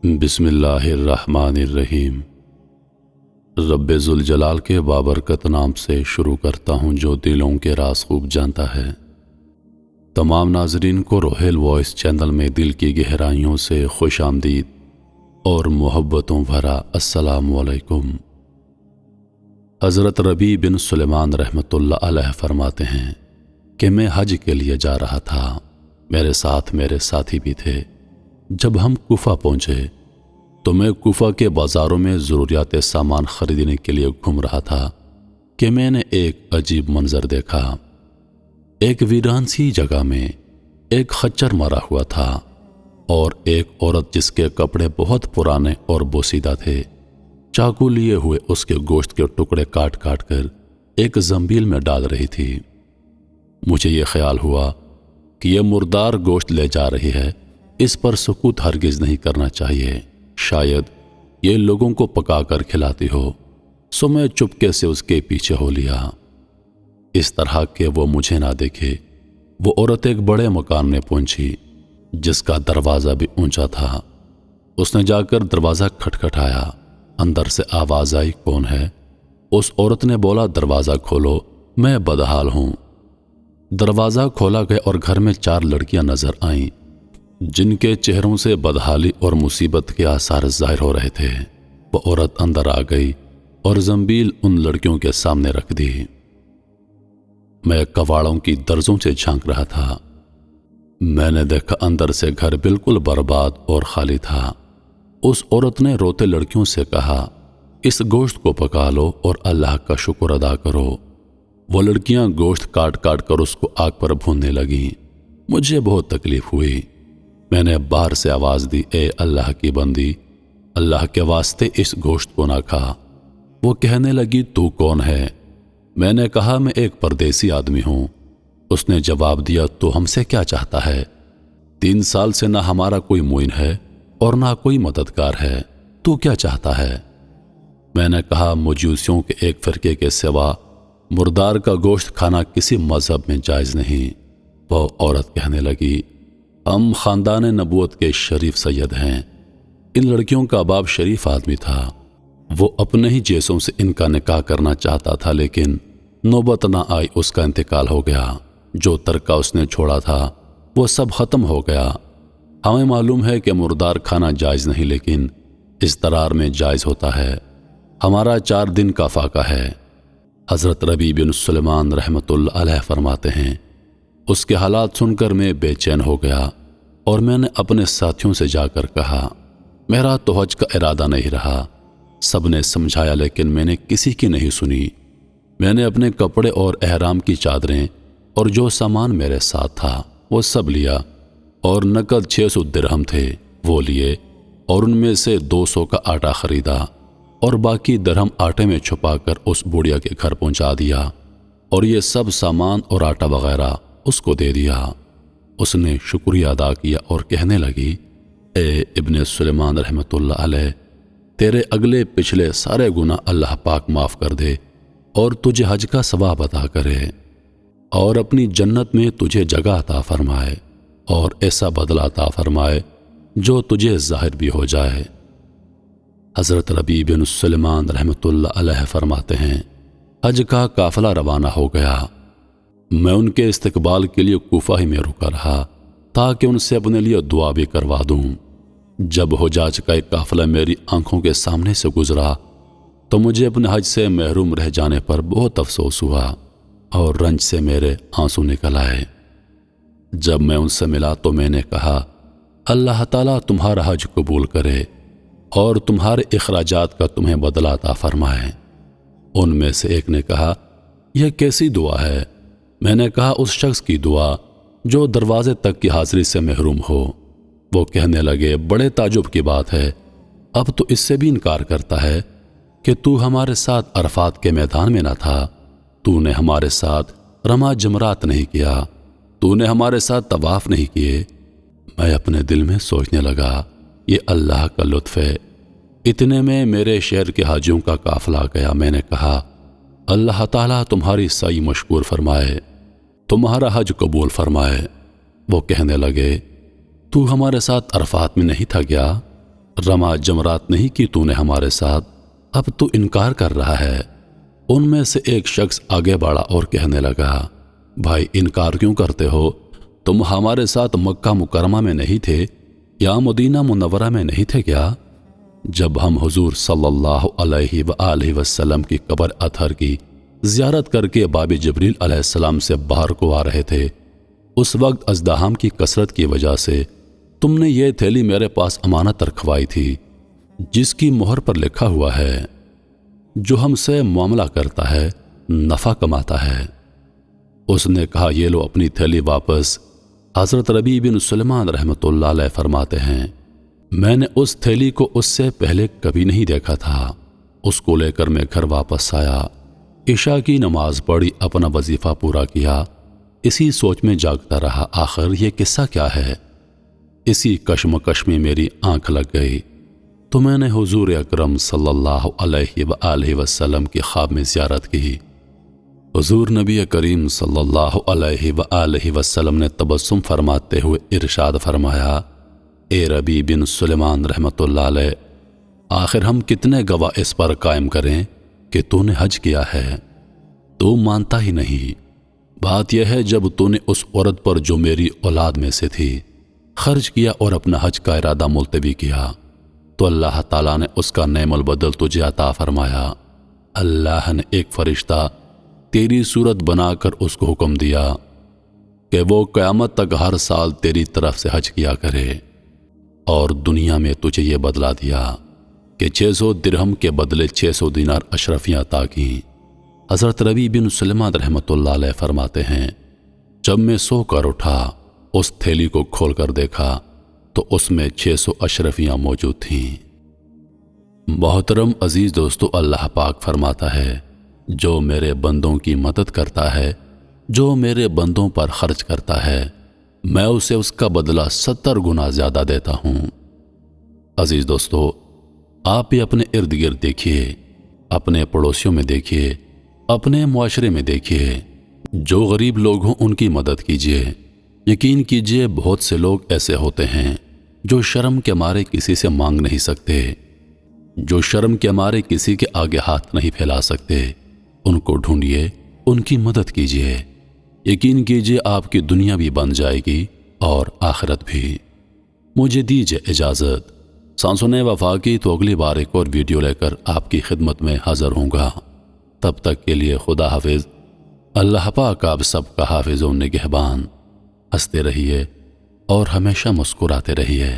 بسم اللہ الرحمن الرحیم۔ رب ذوالجلال کے بابرکت نام سے شروع کرتا ہوں جو دلوں کے راز خوب جانتا ہے۔ تمام ناظرین کو روحیل وائس چینل میں دل کی گہرائیوں سے خوش آمدید اور محبتوں بھرا السلام علیکم۔ حضرت ربیع بن سلیمان رحمۃ اللہ علیہ فرماتے ہیں کہ میں حج کے لیے جا رہا تھا، میرے ساتھ میرے ساتھی بھی تھے۔ جب ہم کوفہ پہنچے تو میں کوفہ کے بازاروں میں ضروریات سامان خریدنے کے لیے گھوم رہا تھا کہ میں نے ایک عجیب منظر دیکھا۔ ایک ویران سی جگہ میں ایک خچر مرا ہوا تھا اور ایک عورت جس کے کپڑے بہت پرانے اور بوسیدہ تھے چاقو لیے ہوئے اس کے گوشت کے ٹکڑے کاٹ کاٹ کر ایک زنبیل میں ڈال رہی تھی۔ مجھے یہ خیال ہوا کہ یہ مردار گوشت لے جا رہی ہے، اس پر سکوت ہرگز نہیں کرنا چاہیے، شاید یہ لوگوں کو پکا کر کھلاتی ہو، سو میں چپکے سے اس کے پیچھے ہو لیا، اس طرح کہ وہ مجھے نہ دیکھے۔ وہ عورت ایک بڑے مکان میں پہنچی جس کا دروازہ بھی اونچا تھا۔ اس نے جا کر دروازہ کھٹکھٹایا، اندر سے آواز آئی، کون ہے؟ اس عورت نے بولا، دروازہ کھولو، میں بدحال ہوں۔ دروازہ کھولا گیا اور گھر میں 4 لڑکیاں نظر آئیں جن کے چہروں سے بدحالی اور مصیبت کے آثار ظاہر ہو رہے تھے۔ وہ عورت اندر آ گئی اور زنبیل ان لڑکیوں کے سامنے رکھ دی۔ میں کواڑوں کی درزوں سے جھانک رہا تھا۔ میں نے دیکھا اندر سے گھر بالکل برباد اور خالی تھا۔ اس عورت نے روتے لڑکیوں سے کہا، اس گوشت کو پکا لو اور اللہ کا شکر ادا کرو۔ وہ لڑکیاں گوشت کاٹ کاٹ کر اس کو آگ پر بھوننے لگیں۔ مجھے بہت تکلیف ہوئی۔ میں نے باہر سے آواز دی، اے اللہ کی بندی، اللہ کے واسطے اس گوشت کو نہ کھا۔ وہ کہنے لگی، تو کون ہے؟ میں نے کہا، میں ایک پردیسی آدمی ہوں۔ اس نے جواب دیا، تو ہم سے کیا چاہتا ہے؟ 3 سال سے نہ ہمارا کوئی معین ہے اور نہ کوئی مددگار ہے، تو کیا چاہتا ہے؟ میں نے کہا، مجوسیوں کے ایک فرقے کے سوا مردار کا گوشت کھانا کسی مذہب میں جائز نہیں۔ وہ عورت کہنے لگی، ہم خاندان نبوت کے شریف سید ہیں۔ ان لڑکیوں کا باپ شریف آدمی تھا، وہ اپنے ہی جیسوں سے ان کا نکاح کرنا چاہتا تھا، لیکن نوبت نہ آئی، اس کا انتقال ہو گیا۔ جو ترکہ اس نے چھوڑا تھا وہ سب ختم ہو گیا۔ ہمیں معلوم ہے کہ مردار کھانا جائز نہیں، لیکن اضطرار میں جائز ہوتا ہے۔ ہمارا 4 دن کا فاقہ ہے۔ حضرت ربیع بن سلیمان رحمۃ اللہ علیہ فرماتے ہیں، اس کے حالات سن کر میں بے چین ہو گیا اور میں نے اپنے ساتھیوں سے جا کر کہا، میرا تو حج کا ارادہ نہیں رہا۔ سب نے سمجھایا لیکن میں نے کسی کی نہیں سنی۔ میں نے اپنے کپڑے اور احرام کی چادریں اور جو سامان میرے ساتھ تھا وہ سب لیا، اور نقد 600 درہم تھے وہ لیے، اور ان میں سے 200 کا آٹا خریدا اور باقی درہم آٹے میں چھپا کر اس بوڑھیا کے گھر پہنچا دیا، اور یہ سب سامان اور آٹا وغیرہ اس کو دے دیا۔ اس نے شکریہ ادا کیا اور کہنے لگی، اے ابن سلیمان رحمۃ اللہ علیہ، تیرے اگلے پچھلے سارے گناہ اللہ پاک معاف کر دے اور تجھے حج کا ثواب عطا کرے، اور اپنی جنت میں تجھے جگہ عطا فرمائے، اور ایسا بدلہ عطا فرمائے جو تجھے ظاہر بھی ہو جائے۔ حضرت ربیع بن سلیمان رحمۃ اللہ علیہ فرماتے ہیں، حج کا قافلہ روانہ ہو گیا۔ میں ان کے استقبال کے لیے کوفہ ہی میں رکا رہا تاکہ ان سے اپنے لیے دعا بھی کروا دوں۔ جب حجاج کا ایک قافلہ میری آنکھوں کے سامنے سے گزرا تو مجھے اپنے حج سے محروم رہ جانے پر بہت افسوس ہوا اور رنج سے میرے آنسو نکل آئے۔ جب میں ان سے ملا تو میں نے کہا، اللہ تعالیٰ تمہارا حج قبول کرے اور تمہارے اخراجات کا تمہیں بدلہ عطا فرمائے۔ ان میں سے ایک نے کہا، یہ کیسی دعا ہے؟ میں نے کہا، اس شخص کی دعا جو دروازے تک کی حاضری سے محروم ہو۔ وہ کہنے لگے، بڑے تعجب کی بات ہے، اب تو اس سے بھی انکار کرتا ہے کہ تو ہمارے ساتھ عرفات کے میدان میں نہ تھا، تو نے ہمارے ساتھ رمہ جمرات نہیں کیا، تو نے ہمارے ساتھ طواف نہیں کیے۔ میں اپنے دل میں سوچنے لگا، یہ اللہ کا لطف ہے۔ اتنے میں میرے شہر کے حاجیوں کا قافلہ آ گیا۔ میں نے کہا، اللہ تعالیٰ تمہاری سعی مشکور فرمائے، تمہارا حج قبول فرمائے۔ وہ کہنے لگے، تو ہمارے ساتھ عرفات میں نہیں تھا گیا؟ رما جمرات نہیں کی تو نے ہمارے ساتھ، اب تو انکار کر رہا ہے۔ ان میں سے ایک شخص آگے بڑھا اور کہنے لگا، بھائی انکار کیوں کرتے ہو؟ تم ہمارے ساتھ مکہ مکرمہ میں نہیں تھے یا مدینہ منورہ میں نہیں تھے کیا؟ جب ہم حضور صلی اللہ علیہ وآلہ وسلم کی قبر اطہر کی زیارت کر کے باب جبریل علیہ السلام سے باہر کو آ رہے تھے، اس وقت ازدحام کی کثرت کی وجہ سے تم نے یہ تھیلی میرے پاس امانت رکھوائی تھی، جس کی مہر پر لکھا ہوا ہے، جو ہم سے معاملہ کرتا ہے نفع کماتا ہے۔ اس نے کہا، یہ لو اپنی تھیلی واپس۔ حضرت ربیع بن سلیمان رحمۃ اللہ علیہ فرماتے ہیں، میں نے اس تھیلی کو اس سے پہلے کبھی نہیں دیکھا تھا۔ اس کو لے کر میں گھر واپس آیا، عشاء کی نماز پڑھی، اپنا وظیفہ پورا کیا، اسی سوچ میں جاگتا رہا آخر یہ قصہ کیا ہے۔ اسی کشمکش میں میری آنکھ لگ گئی تو میں نے حضور اکرم صلی اللہ علیہ وآلہ وسلم کی خواب میں زیارت کی۔ حضور نبی کریم صلی اللہ علیہ وآلہ وسلم نے تبسم فرماتے ہوئے ارشاد فرمایا، اے ربیع بن سلیمان رحمۃ اللہ علیہ، آخر ہم کتنے گواہ اس پر قائم کریں کہ تو نے حج کیا ہے؟ تو مانتا ہی نہیں۔ بات یہ ہے جب تو نے اس عورت پر جو میری اولاد میں سے تھی خرچ کیا اور اپنا حج کا ارادہ ملتوی کیا تو اللہ تعالیٰ نے اس کا نعم البدل تجھے عطا فرمایا۔ اللہ نے ایک فرشتہ تیری صورت بنا کر اس کو حکم دیا کہ وہ قیامت تک ہر سال تیری طرف سے حج کیا کرے، اور دنیا میں تجھے یہ بدلہ دیا کہ 600 درہم کے بدلے 600 دینار اشرفیاں عطا کیں۔ حضرت ربیع بن سلیمان رحمۃ اللہ علیہ فرماتے ہیں، جب میں سو کر اٹھا اس تھیلی کو کھول کر دیکھا تو اس میں 600 اشرفیاں موجود تھیں۔ محترم عزیز دوستو، اللہ پاک فرماتا ہے، جو میرے بندوں کی مدد کرتا ہے، جو میرے بندوں پر خرچ کرتا ہے، میں اسے اس کا بدلہ 70 گنا زیادہ دیتا ہوں۔ عزیز دوستو، آپ بھی اپنے ارد گرد دیکھیے، اپنے پڑوسیوں میں دیکھیے، اپنے معاشرے میں دیکھیے، جو غریب لوگ ہوں ان کی مدد کیجیے۔ یقین کیجیے بہت سے لوگ ایسے ہوتے ہیں جو شرم کے مارے کسی سے مانگ نہیں سکتے، جو شرم کے مارے کسی کے آگے ہاتھ نہیں پھیلا سکتے۔ ان کو ڈھونڈیے، ان کی مدد کیجیے، یقین کیجیے آپ کی دنیا بھی بن جائے گی اور آخرت بھی۔ مجھے دیجیے اجازت۔ سانسنے وفا کی تو اگلی بار ایک اور ویڈیو لے کر آپ کی خدمت میں حاضر ہوں گا۔ تب تک کے لیے خدا حافظ۔ اللہ پاک آپ سب کا حافظ و نگہبان۔ ہنستے رہیے اور ہمیشہ مسکراتے رہیے۔